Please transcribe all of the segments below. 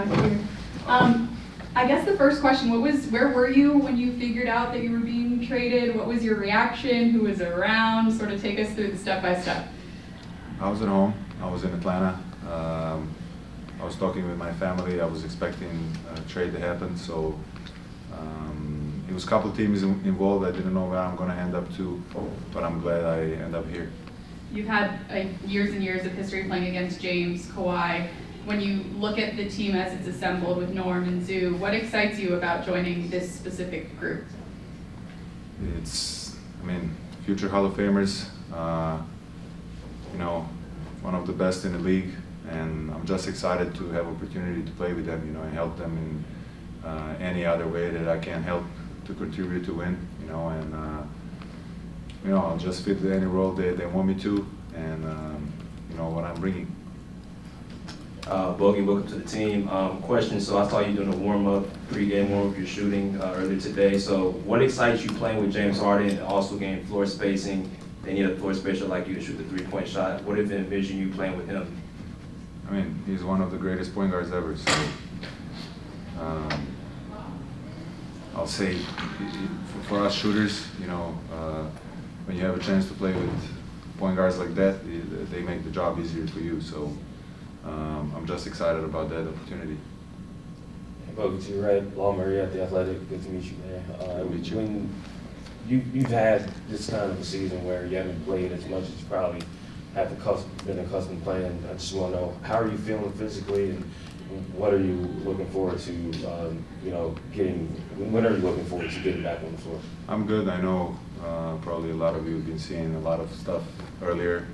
back here. I guess the first question, where were you when you figured out that you were being traded? What was your reaction? Who was around? Sort of take us through the step by step. I was at home. I was in Atlanta. I was talking with my family. I was expecting a trade to happen, so it was a couple of teams involved. I didn't know where I'm going to end up to, but I'm glad I end up here. You've had years and years of history playing against James, Kawhi. When you look at the team as it's assembled with Norm and Zoo, what excites you about joining this specific group? It's, future Hall of Famers, one of the best in the league, and I'm just excited to have opportunity to play with them, and help them in any other way that I can help to contribute to win, and I'll just fit any role they want me to, and what I'm bringing. Bogey, welcome to the team. Question, so I saw you doing a warm-up, pre-game warm-up, you're shooting earlier today. So what excites you playing with James Harden and also getting floor spacing? They need a floor spacer like you to shoot the three-point shot. What if you envision you playing with him? He's one of the greatest point guards ever, so I'll say for us shooters, when you have a chance to play with point guards like that, they make the job easier for you. So I'm just excited about that opportunity. Bogey, to your right, Law Murray at The Athletic. Good to meet you there. Good to meet you. When you've had this kind of a season where you haven't played as much as you probably have been accustomed to playing, I just want to know, how are you feeling physically, and what are you looking forward to, when are you looking forward to getting back on the floor? I'm good. I know probably a lot of you have been seeing a lot of stuff earlier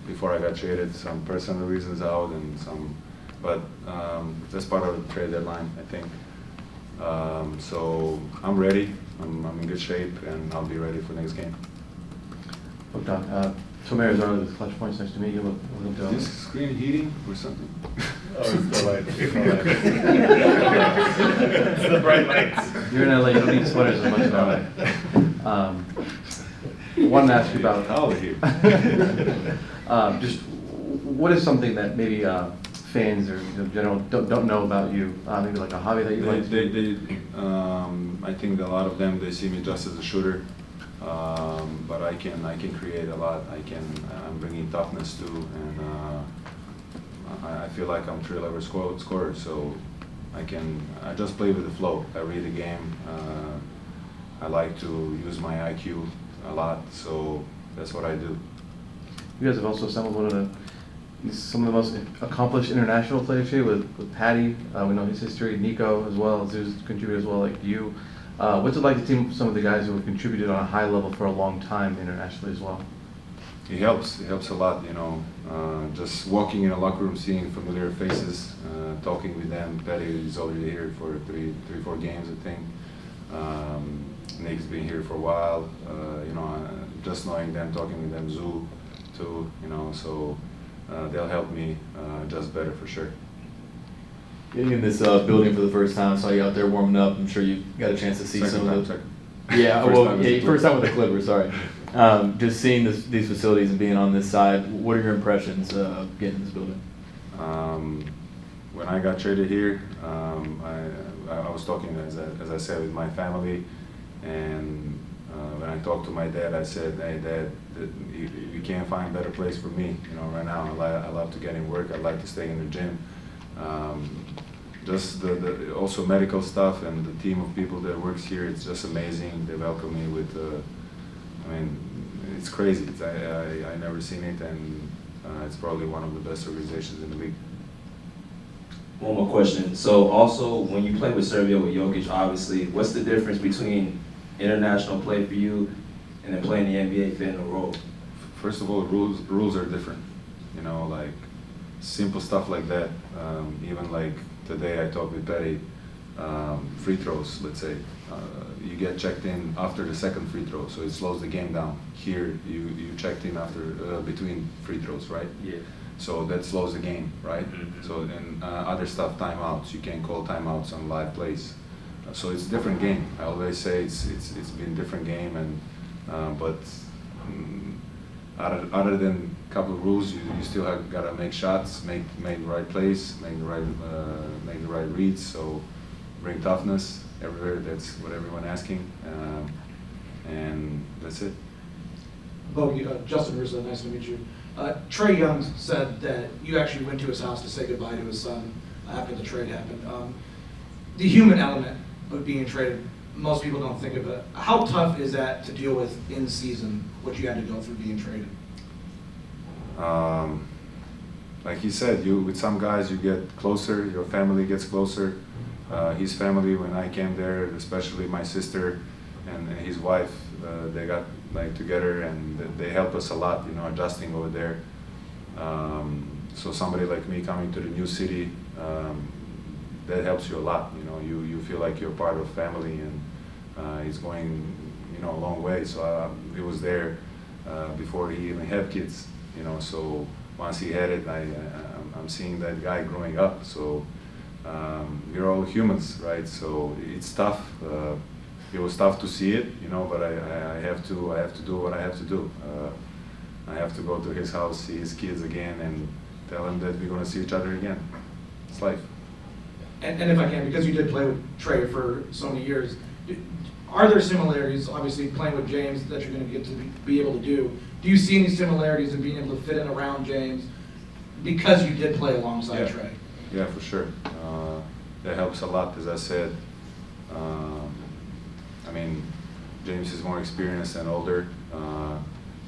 before I got traded, some personal reasons out and some, but that's part of the trade deadline, I think. So I'm ready. I'm in good shape, and I'll be ready for next game. Bogdan, from Arizona with Clutch Points, nice to meet you. Is this screen heating or something? Oh, it's the light. It's the bright lights. You're in LA, you don't need sweaters as much as LA. Wanted to ask you about just what is something that maybe fans or in general don't know about you? Maybe like a hobby that you like. I think that a lot of them, they see me just as a shooter, but I can create a lot. I'm bringing toughness too, and I feel like I'm three-level scorer. So I just play with the flow. I read the game. I like to use my IQ a lot, so that's what I do. You guys have also assembled some of the most accomplished international players here with Patty. We know his history, Nico as well, who's contributed as well, like you. What's it like to team with some of the guys who have contributed on a high level for a long time internationally as well? It helps. It helps a lot, just walking in a locker room, seeing familiar faces, talking with them. Patty is already here for three, 4 games, I think. Nick's been here for a while. Just knowing them, talking with them, Zoo too, so they'll help me just better for sure. Getting in this building for the first time, saw you out there warming up. I'm sure you got a chance to see some of the. Yeah, first time with the Clippers. Sorry. Just seeing these facilities and being on this side, what are your impressions of getting in this building? When I got traded here, I was talking, as I said, with my family, and when I talked to my dad, I said, "Hey, Dad, you can't find a better place for me. Right now, I love to get in work. I like to stay in the gym. Just the also medical stuff and the team of people that works here. It's just amazing. They welcome me with, it's crazy. I never seen it, and it's probably one of the best organizations in the league." One more question. So also, when you play with Serbia, with Jokic, obviously, what's the difference between international play for you and then playing the NBA, fitting a role? First of all, rules are different. Like simple stuff like that. Even like today, I talked with Patty. Free throws, let's say, you get checked in after the second free throw, so it slows the game down. Here, you checked in after between free throws, right? Yeah. So that slows the game, right? Mm-hmm. So then other stuff, timeouts. You can call timeouts on live plays. So it's a different game. I always say it's been a different game, and but other than couple of rules. You still have got to make shots, make the right plays, make the right reads. So bring toughness everywhere. That's what everyone asking, and that's it. Bogey, Justin Rizzo, nice to meet you. Trae Young said that you actually went to his house to say goodbye to his son after the trade happened. The human element of being traded, most people don't think of it. How tough is that to deal with in season, what you had to go through being traded? Like he said, with some guys you get closer, your family gets closer. His family, when I came there, especially my sister and his wife, they got together and they helped us a lot, adjusting over there. So somebody like me coming to the new city, that helps you a lot. You feel like you're part of family, and he's going, a long way. So he was there before he even had kids. So once he had it, I'm seeing that guy growing up. So we're all humans, right? So it's tough. It was tough to see it, but I have to do what I have to do. I have to go to his house, see his kids again, and tell him that we're going to see each other again. It's life. And if I can, because you did play with Trae for so many years, are there similarities, obviously playing with James, that you're going to get to be able to do? Do you see any similarities in being able to fit in around James because you did play alongside Trae? Yeah, for sure. That helps a lot, as I said. James is more experienced and older,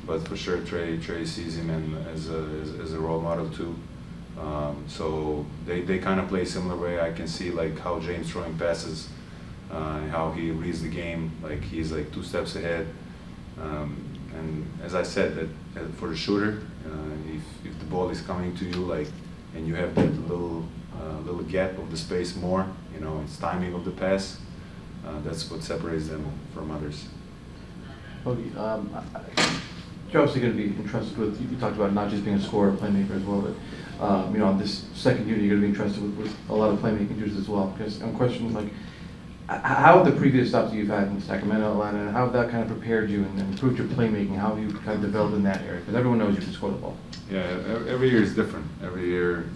but for sure Trae sees him as a role model too. So they kind of play a similar way. I can see how James throwing passes, and how he reads the game. He's 2 steps ahead. And as I said, that for the shooter, if the ball is coming to you and you have that little gap of the space more, it's timing of the pass. That's what separates them from others. Bogey, you're obviously going to be entrusted with, you talked about not just being a scorer, playmaker as well, but this second unit you're going to be entrusted with a lot of playmaking duties as well. Because I'm questioning, how have the previous stops you've had in Sacramento, Atlanta, how have that kind of prepared you and improved your playmaking? How have you kind of developed in that area? Because everyone knows you can score the ball. Yeah, every year is different. Every year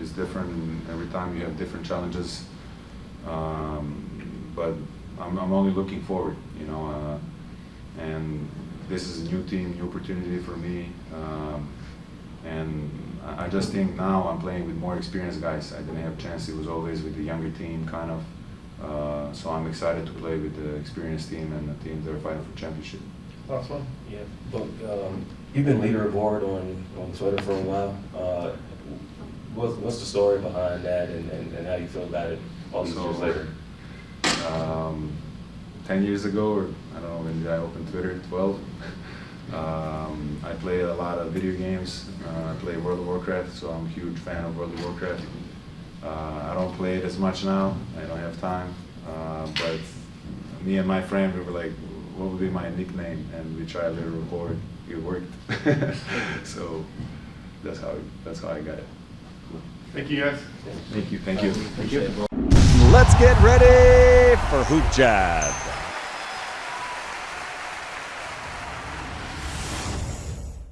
is different. Every time you have different challenges. But I'm only looking forward, and this is a new team, new opportunity for me, and I just think now I'm playing with more experienced guys. I didn't have a chance. It was always with the younger team, kind of. So I'm excited to play with the experienced team and the team that are fighting for championship. Last one? Yeah, but you've been leader of board on Twitter for a while. What's the story behind that, and how you feel about it all these years later? 10 years ago, or I don't know, when did I open Twitter? 12. I play a lot of video games. I play World of Warcraft, so I'm a huge fan of World of Warcraft. I don't play it as much now. I don't have time. But me and my friend, we were like, what would be my nickname? And we tried a little report. It worked. So that's how I got it. Thank you, guys. Thank you. Thank you. Let's get ready for HoopJab.